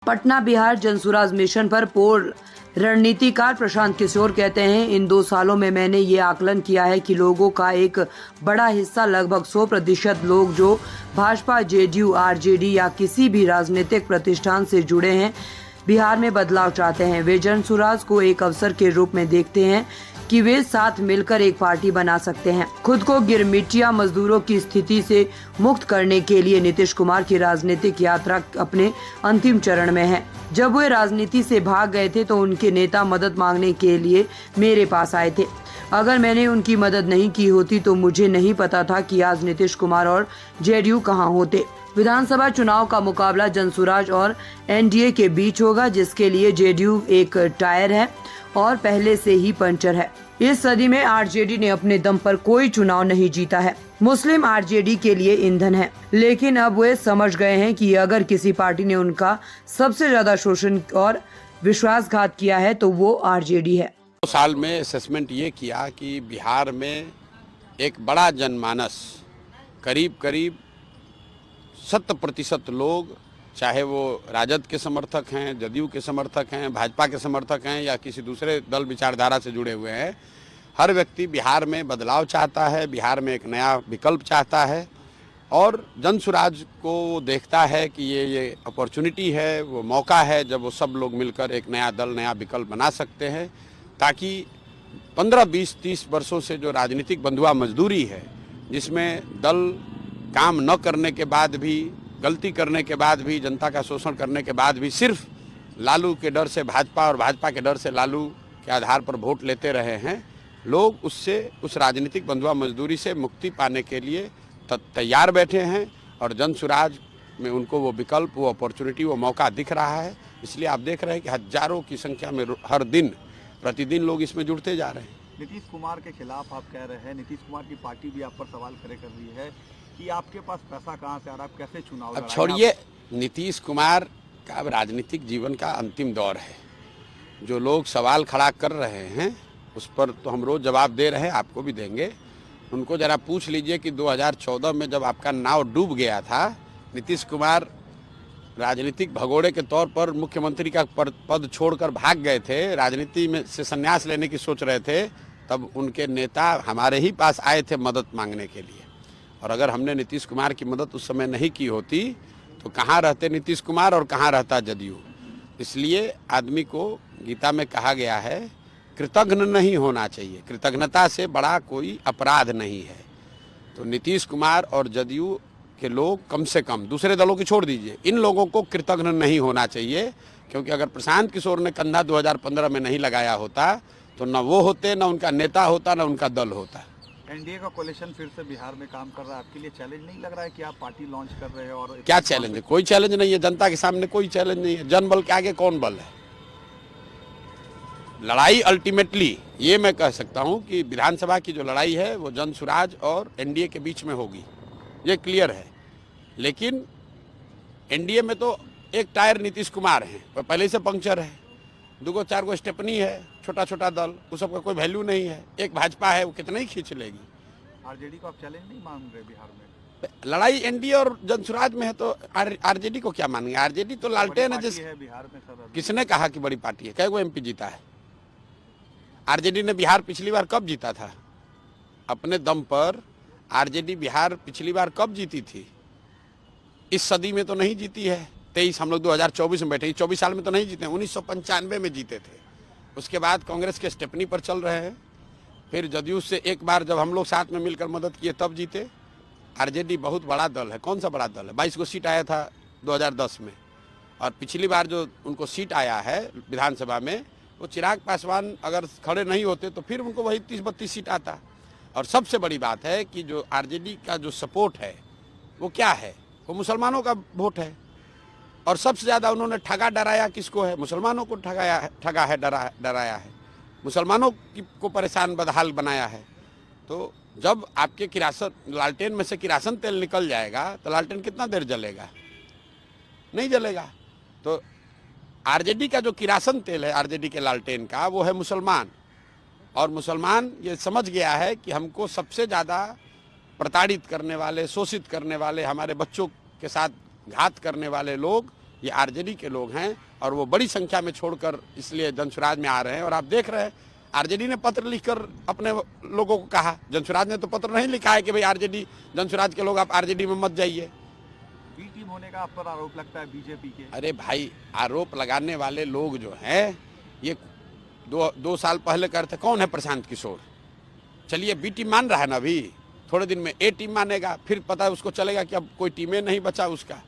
Patna Bihar Jan Suraaj mission पर पूर्व रणनीतिकार प्रशांत किशोर कहते हैं, इन 2 सालों में मैंने ये आकलन किया है कि लोगों का एक बड़ा हिस्सा, लगभग 100% लोग जो भाजपा, जेडीयू, आरजेडी या किसी भी राजनीतिक प्रतिष्ठान से जुड़े हैं, बिहार में बदलाव चाहते हैं। वे जनसुराज को एक अवसर के रूप में देखते हैं कि वे साथ मिलकर एक पार्टी बना सकते हैं। खुद को गिरमिटिया मजदूरों की स्थिति से मुक्त करने के लिए नीतीश कुमार की राजनीतिक यात्रा अपने अंतिम चरण में है। जब वे राजनीति से भाग गए थे तो उनके नेता मदद मांगने के लिए मेरे पास आए थे। अगर मैंने उनकी मदद नहीं की होती तो मुझे नहीं पता था कि आज नीतीश कुमार और जेडीयू कहां होते। विधानसभा चुनाव का मुकाबला जनसुराज और एनडीए के बीच होगा, जिसके लिए जेडीयू एक टायर है और पहले से ही पंचर है। इस सदी में आरजेडी ने अपने दम पर कोई चुनाव नहीं जीता है। मुस्लिम आरजेडी के लिए ईंधन है, लेकिन अब वे समझ गए हैं कि अगर किसी पार्टी ने उनका सबसे ज्यादा शोषण और विश्वासघात किया है तो वो आरजेडी है। 2 साल में असेसमेंट ये किया कि बिहार में एक बड़ा जनमानस, करीब 70% लोग, चाहे वो राजद के समर्थक हैं, जदयू के समर्थक हैं, भाजपा के समर्थक हैं या किसी दूसरे दल विचारधारा से जुड़े हुए हैं, हर व्यक्ति बिहार में बदलाव चाहता है, बिहार में एक नया विकल्प चाहता है और जनसुराज को देखता है कि ये अपॉर्चुनिटी है, वो मौका है जब वो सब लोग मिलकर एक नया दल, नया विकल्प बना सकते हैं, ताकि 15, 20, 30 वर्षों से जो राजनीतिक बंधुआ मजदूरी है, जिसमें दल काम न करने के बाद भी, गलती करने के बाद भी, जनता का शोषण करने के बाद भी सिर्फ लालू के डर से भाजपा और भाजपा के डर से लालू के आधार पर वोट लेते रहे हैं, लोग उससे, उस राजनीतिक बंधुआ मजदूरी से मुक्ति पाने के लिए तैयार बैठे हैं और जनसुराज में उनको वो विकल्प, वो अपॉर्चुनिटी, वो मौका दिख रहा है। इसलिए आप देख रहे हैं कि हजारों की संख्या में हर दिन, प्रतिदिन लोग इसमें जुड़ते जा रहे हैं। नीतीश कुमार के खिलाफ आप कह रहे हैं, नीतीश कुमार की पार्टी भी आप पर सवाल खड़े कर रही है कि आपके पास पैसा कहाँ से आ रहा है, आप कैसे चुनाव अब छोड़िए, नीतीश कुमार का अब राजनीतिक जीवन का अंतिम दौर है। जो लोग सवाल खड़ा कर रहे हैं उस पर तो हम रोज जवाब दे रहे हैं, आपको भी देंगे। उनको जरा पूछ लीजिए कि 2014 में जब आपका नाव डूब गया था, नीतीश कुमार राजनीतिक भगोड़े के तौर पर मुख्यमंत्री का पद छोड़कर भाग गए थे, राजनीति में से संन्यास लेने की सोच रहे थे, तब उनके नेता हमारे ही पास आए थे मदद मांगने के लिए। और अगर हमने नीतीश कुमार की मदद उस समय नहीं की होती तो कहाँ रहते नीतीश कुमार और कहाँ रहता जदयू। इसलिए आदमी को गीता में कहा गया है, कृतज्ञ नहीं होना चाहिए, कृतज्ञता से बड़ा कोई अपराध नहीं है। तो नीतीश कुमार और जदयू के लोग कम से कम, दूसरे दलों की छोड़ दीजिए, इन लोगों को कृतज्ञ नहीं होना चाहिए, क्योंकि अगर प्रशांत किशोर ने कंधा 2015 में नहीं लगाया होता तो न वो होते, न उनका नेता होता, न उनका दल होता। एनडीए का कोalition फिर से बिहार में काम कर रहा है, आपके लिए चैलेंज नहीं लग रहा है कि आप पार्टी लॉन्च कर रहे हैं? और क्या चैलेंज है? कोई चैलेंज नहीं है, जनता के सामने कोई चैलेंज नहीं है। जनबल के आगे कौन बल है? लड़ाई अल्टीमेटली ये मैं कह सकता हूं कि विधानसभा की जो लड़ाई है वो जनसुराज और एनडीए के बीच में होगी, ये क्लियर है। लेकिन एनडीए में तो एक टायर नीतीश कुमार है, वो पहले से पंक्चर है, 2-4 गो स्टेपनी है, छोटा छोटा दल, उस सबका कोई वैल्यू नहीं है। एक भाजपा है, वो कितना ही खींच लेगी। आरजेडी को आप चैलेंज नहीं मान रहे बिहार में? लड़ाई एनडीए और जनसुराज में है तो आरजेडी को क्या मानेंगे? आरजेडी तो लालटेन है। जिस बिहार में सर, किसने कहा कि बड़ी पार्टी है? कई एमपी जीता है आरजेडी ने? बिहार पिछली बार कब जीता था? अपने दम पर आरजेडी बिहार पिछली बार कब जीती थी? इस सदी में तो नहीं जीती है। 23 हम लोग 2024 में बैठे, 24 साल में तो नहीं जीते हैं, 1995 में जीते थे। उसके बाद कांग्रेस के स्टेपनी पर चल रहे हैं, फिर जदयू से एक बार जब हम लोग साथ में मिलकर मदद किए तब जीते। आरजेडी बहुत बड़ा दल है। कौन सा बड़ा दल है? 22 को सीट आया था 2010 में, और पिछली बार जो उनको सीट आया है विधानसभा में, वो चिराग पासवान अगर खड़े नहीं होते तो फिर उनको वही 30-32 सीट आता। और सबसे बड़ी बात है कि जो आरजेडी का जो सपोर्ट है वो क्या है? वो मुसलमानों का वोट है। और सबसे ज़्यादा उन्होंने ठगा डराया किसको है? मुसलमानों को ठगा है, डराया है, मुसलमानों को परेशान बदहाल बनाया है। तो जब आपके किरासन, लालटेन में से किरासन तेल निकल जाएगा तो लालटेन कितना देर जलेगा? नहीं जलेगा। तो आरजेडी का जो किरासन तेल है, आरजेडी के लालटेन का, वो है मुसलमान। और मुसलमान ये समझ गया है कि हमको सबसे ज़्यादा प्रताड़ित करने वाले, शोषित करने वाले, हमारे बच्चों के साथ घात करने वाले लोग ये आरजेडी के लोग हैं और वो बड़ी संख्या में छोड़कर इसलिए जनसुराज में आ रहे हैं। और आप देख रहे हैं आरजेडी ने पत्र लिखकर अपने लोगों को कहा, जनसुराज ने तो पत्र नहीं लिखा है कि भाई आरजेडी जनसुराज के लोग आप आरजेडी में मत जाइए। बी टीम होने का आप पर आरोप लगता है बीजेपी के। अरे भाई, आरोप लगाने वाले लोग जो हैं ये दो साल पहले करते, कौन है प्रशांत किशोर? चलिए बी टीम मान रहा है ना, अभी थोड़े दिन में ए टीम मानेगा, फिर पता है उसको चलेगा कि अब कोई टीमें नहीं बचा उसका।